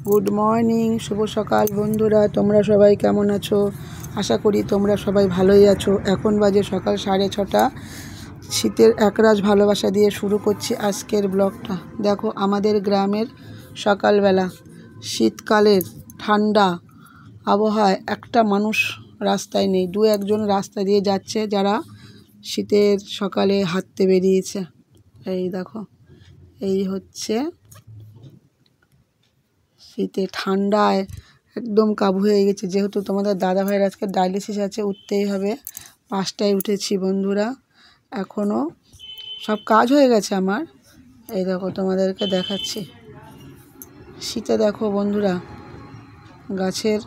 Good morning, শুভ সকাল বন্ধুরা। তোমরা সবাই কেমন আছো? আশা করি তোমরা সবাই ভালোই আছো। এখন বাজে সকাল 6:30। শীতের একরাশ ভালোবাসা দিয়ে শুরু করছি আজকের ব্লগটা। দেখো আমাদের গ্রামের সকালবেলা, শীতকালের ঠান্ডা আবহাওয়ায় একটা মানুষ রাস্তায় নেই। দু একজন রাস্তা দিয়ে যাচ্ছে যারা শীতের সকালে হাঁটতে বেরিয়েছে। এই দেখো, এই হচ্ছে শীতে ঠান্ডায় একদম কাবু হয়ে গেছে। যেহেতু তোমাদের দাদাভাইয়ের আজকে ডায়ালিসিস আছে, উঠতেই হবে। 5টায় উঠেছি বন্ধুরা, এখনও সব কাজ হয়ে গেছে আমার। এই দেখো তোমাদেরকে দেখাচ্ছি। শীতে দেখো বন্ধুরা, গাছের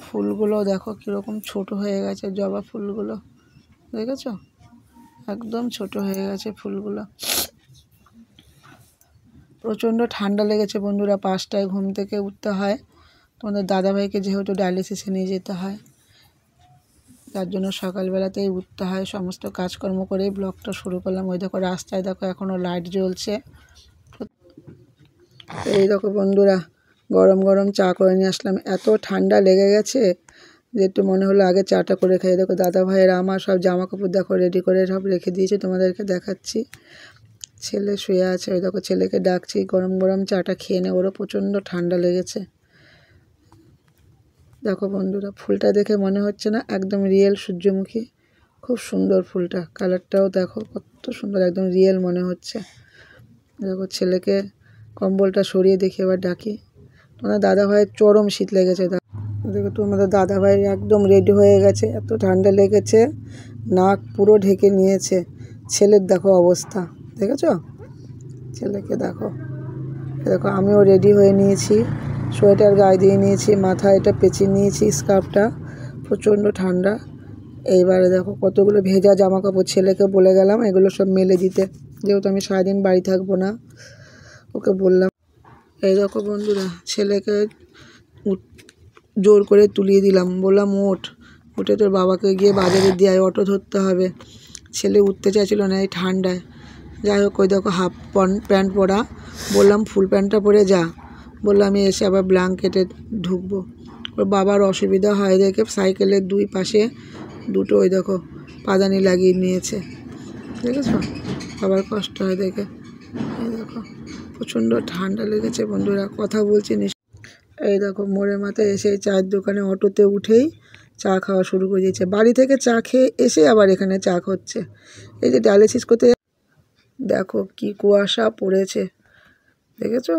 ফুলগুলো দেখো কীরকম ছোট হয়ে গেছে। জবা ফুলগুলো দেখেছো, একদম ছোট হয়ে গেছে ফুলগুলো। প্রচণ্ড ঠান্ডা লেগেছে বন্ধুরা। 5টায় ঘুম থেকে উঠতে হয়, তোমাদের দাদাভাইকে যেহেতু ডায়ালিসিসে নিয়ে যেতে হয়, তার জন্য সকালবেলাতেই উঠতে হয়। সমস্ত কাজকর্ম করেই ব্লগটা শুরু করলাম। ওই দেখো রাস্তায় দেখো এখনও লাইট জ্বলছে। এই দেখো বন্ধুরা, গরম গরম চা করে নিয়ে আসলাম। এত ঠান্ডা লেগে গেছে যে একটু মনে হলো আগে চাটা করে খাই। দেখো দাদাভাইয়ের আমার সব জামা কাপড় দেখো রেডি করে সব রেখে দিয়েছি, তোমাদেরকে দেখাচ্ছি। ছেলে শুয়ে আছে, ওই দেখো ছেলেকে ডাকছি গরম গরম চাটা খেয়ে নে, ওরও প্রচণ্ড ঠান্ডা লেগেছে। দেখো বন্ধুরা, ফুলটা দেখে মনে হচ্ছে না একদম রিয়েল সূর্যমুখী? খুব সুন্দর ফুলটা, কালারটাও দেখো কত সুন্দর, একদম রিয়েল মনে হচ্ছে। দেখো ছেলেকে কম্বলটা সরিয়ে দেখি, এবার ডাকি। তোমাদের দাদাভাইয়ের চরম শীত লেগেছে। দেখো তোমাদের দাদাভাই একদম রেডি হয়ে গেছে, এত ঠান্ডা লেগেছে নাক পুরো ঢেকে নিয়েছে। ছেলের দেখো অবস্থা, দেখেছো ছেলেকে? দেখো দেখো আমিও রেডি হয়ে নিয়েছি, সোয়েটার গায়ে দিয়ে নিয়েছি, মাথায় এটা পেঁচিয়ে নিয়েছি স্কার্ফটা। প্রচণ্ড ঠান্ডা। এইবারে দেখো কতগুলো ভেজা জামা কাপড় ছেলেকে বলে গেলাম এগুলো সব মেলে দিতে, যেহেতু আমি সারাদিন বাড়ি থাকবো না। ওকে বললাম। এই দেখো বন্ধুরা, ছেলেকে জোর করে তুলিয়ে দিলাম, বললাম উঠে তোর বাবাকে গিয়ে বাজারে দিয়ে আয়, অটো ধরতে হবে। ছেলে উঠতে চাইছিল না এই ঠান্ডায়। যাই হোক, ওই দেখো হাফ প্যান্ট পরা, বললাম ফুল প্যান্টটা পরে যা। বললাম আমি এসে আবার ব্ল্যাঙ্কেটে ঢুকবো। ওর বাবার অসুবিধা হয় দেখে সাইকেলের দুই পাশে দুটো ওই দেখো পাদানি লাগিয়ে নিয়েছে, দেখেছো? বাবার কষ্ট হয় দেখে। এই দেখো প্রচণ্ড ঠান্ডা লেগেছে বন্ধুরা, কথা বলছি। এই দেখো মোড়ের মাথায় এসে চায়ের দোকানে অটোতে উঠেই চা খাওয়া শুরু করে দিয়েছে। বাড়ি থেকে চা খেয়ে এসে আবার এখানে চা খাচ্ছে। এই যে ডায়ালিসিস করতে দেখো কি কুয়াশা পড়েছে, দেখেছো?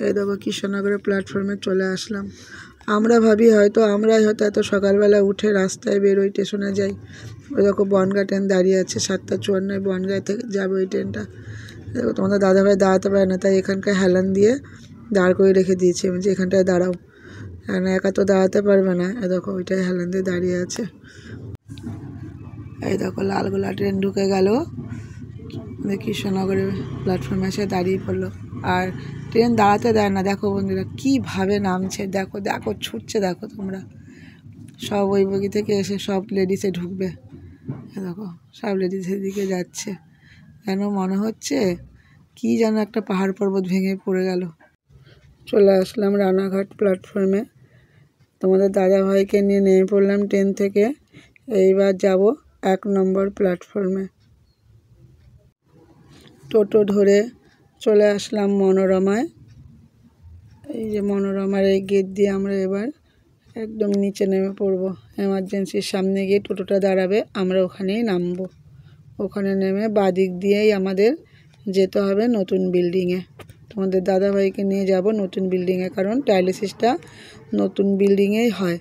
এই দেখো কৃষ্ণনগরের প্ল্যাটফর্মে চলে আসলাম। আমরা ভাবি আমরাই হয়তো এত সকালবেলা উঠে রাস্তায় বেরোই, স্টেশনে যাই। ওই দেখো বনগাঁ ট্রেন দাঁড়িয়ে আছে, 7:54 বনগাঁ থেকে যাবে ওই ট্রেনটা। দেখো তোমাদের দাদাভাই দাঁড়াতে পারে না, তাই এখানকার হেলান দিয়ে দাঁড় করে রেখে দিয়েছি, যে এখানটায় দাঁড়াও, কারণ একা তো দাঁড়াতে পারবে না। এই দেখো ওইটাই হেলান দিয়ে দাঁড়িয়ে আছে। এই দেখো লালগোলা ট্রেন ঢুকে গেল, কৃষ্ণনগরের প্ল্যাটফর্মে এসে দাঁড়িয়ে পড়লো। আর ট্রেন দাঁড়াতে দেয় না, দেখো বন্ধুরা কীভাবে নামছে, দেখো দেখো ছুটছে, দেখো তোমরা। সব ওই বগি থেকে এসে সব লেডিসে ঢুকবে। দেখো সব লেডিসের দিকে যাচ্ছে, যেন মনে হচ্ছে কি যেন একটা পাহাড় পর্বত ভেঙে পড়ে গেল। চলে আসলাম রানাঘাট প্ল্যাটফর্মে, তোমাদের দাদাভাইকে নিয়ে নেমে পড়লাম ট্রেন থেকে। এইবার যাব 1 নম্বর প্ল্যাটফর্মে। টোটো ধরে চলে আসলাম মনোরমায়। এই যে মনোরমার এই গেট দিয়ে আমরা এবার একদম নিচে নেমে পড়ব। এমার্জেন্সির সামনে গিয়ে টোটোটা দাঁড়াবে, আমরা ওখানেই নামবো। ওখানে নেমে বাদিক দিয়েই আমাদের যেতে হবে নতুন বিল্ডিংয়ে। তোমাদের দাদাভাইকে নিয়ে যাব নতুন বিল্ডিংয়ে, কারণ ডায়ালিসিসটা নতুন বিল্ডিংয়েই হয়।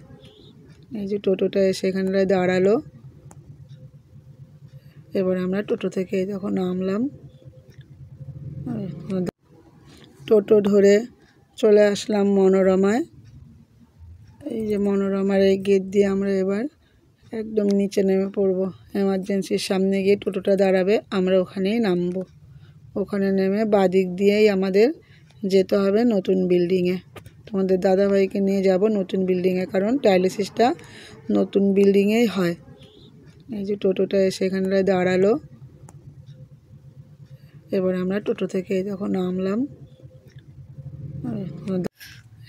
এই যে টোটোটা এসে এখানটায় দাঁড়ালো। এবার আমরা টোটো থেকে যখন নামলাম, টোটো ধরে চলে আসলাম মনোরমায়। এই যে মনোরমার এই গেট দিয়ে আমরা এবার একদম নিচে নেমে পড়ব। এমার্জেন্সির সামনে গিয়ে টোটোটা দাঁড়াবে, আমরা ওখানেই নামবো। ওখানে নেমে বাদিক দিয়েই আমাদের যেতে হবে নতুন বিল্ডিংয়ে। তোমাদের দাদাভাইকে নিয়ে যাব নতুন বিল্ডিংয়ে, কারণ ডায়ালিসিসটা নতুন বিল্ডিংয়েই হয়। এই যে টোটোটা এসে এখানটায় দাঁড়ালো। এবার আমরা টোটো থেকে যখন নামলাম,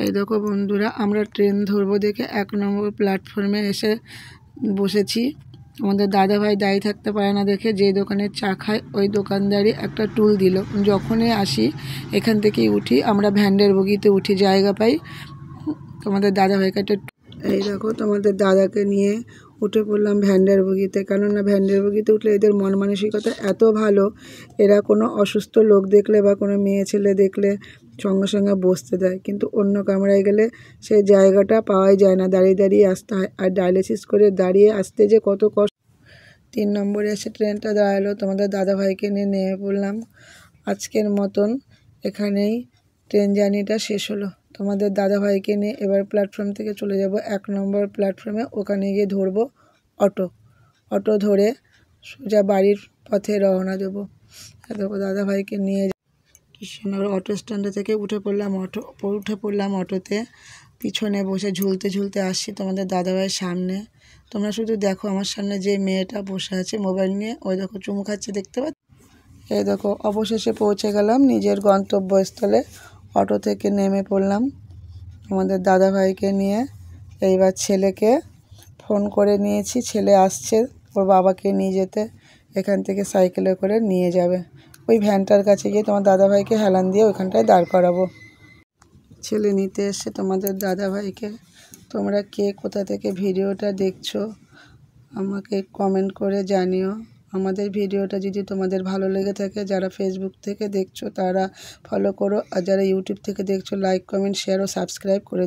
এই দেখো বন্ধুরা, আমরা ট্রেন ধরবো দেখে 1 নম্বর প্ল্যাটফর্মে এসে বসেছি। আমাদের দাদাভাই দাঁড়িয়ে থাকতে পারে না দেখে যে দোকানে চা খায় ওই দোকানদারই একটা টুল দিল। যখনই আসি এখান থেকেই উঠি, আমরা ভ্যান্ডের বগিতে উঠি, জায়গা পাই। তোমাদের দাদাভাইকে একটা এই দেখো, তোমাদের দাদাকে নিয়ে উঠে পড়লাম ভ্যান্ডের বগিতে। কেননা ভ্যান্ডের বগিতে উঠলে এদের মন মানসিকতা এত ভালো, এরা কোনো অসুস্থ লোক দেখলে বা কোনো মেয়ে ছেলে দেখলে সঙ্গে সঙ্গে বসতে দেয়। কিন্তু অন্য কামরায় গেলে সেই জায়গাটা পাওয়াই যায় না, দাঁড়িয়ে দাঁড়িয়ে আসতে হয়। আর ডায়ালিসিস করে দাঁড়িয়ে আসতে যে কত কষ্ট। 3 নম্বরে এসে ট্রেনটা দাঁড়ালো, তোমাদের দাদাভাইকে নিয়ে নেমে পড়লাম। আজকের মতন এখানেই ট্রেন জার্নিটা শেষ হলো। তোমাদের দাদাভাইকে নিয়ে এবার প্ল্যাটফর্ম থেকে চলে যাব 1 নম্বর প্ল্যাটফর্মে। ওখানে গিয়ে ধরবো অটো ধরে সোজা বাড়ির পথে রওনা দেবো। দেখো দাদাভাইকে নিয়ে কৃষ্ণনগর অটো স্ট্যান্ডে থেকে উঠে পড়লাম অটোতে। পিছনে বসে ঝুলতে ঝুলতে আসছি তোমাদের দাদাভাইয়ের সামনে। তোমরা শুধু দেখো, আমার সামনে যে মেয়েটা বসে আছে মোবাইল নিয়ে, ওই দেখো চুমু খাচ্ছে, দেখতে পাচ্ছ? এই দেখো, অবশেষে পৌঁছে গেলাম নিজের গন্তব্যস্থলে। অটো থেকে নেমে পড়লাম আমাদের দাদাভাইকে নিয়ে। এইবার ছেলেকে ফোন করে নিয়েছি, ছেলে আসছে ওর বাবাকে নিয়ে যেতে। এখান থেকে সাইকেলে করে নিয়ে যাবে। ওই ভ্যানটার কাছে গিয়ে তোমার দাদাভাইকে হেলান দিয়ে ওইখানটায় দাঁড় করাবো। ছেলে নিতে এসছে তোমাদের দাদাভাইকে। তোমরা কে কোথা থেকে ভিডিওটা দেখছো আমাকে কমেন্ট করে জানিও। আমাদের ভিডিওটা যদি তোমাদের ভালো লেগে থাকে, যারা ফেসবুক থেকে দেখছো তারা ফলো করো, আর যারা ইউটিউব থেকে দেখছো লাইক, কমেন্ট, শেয়ার ও সাবস্ক্রাইব করে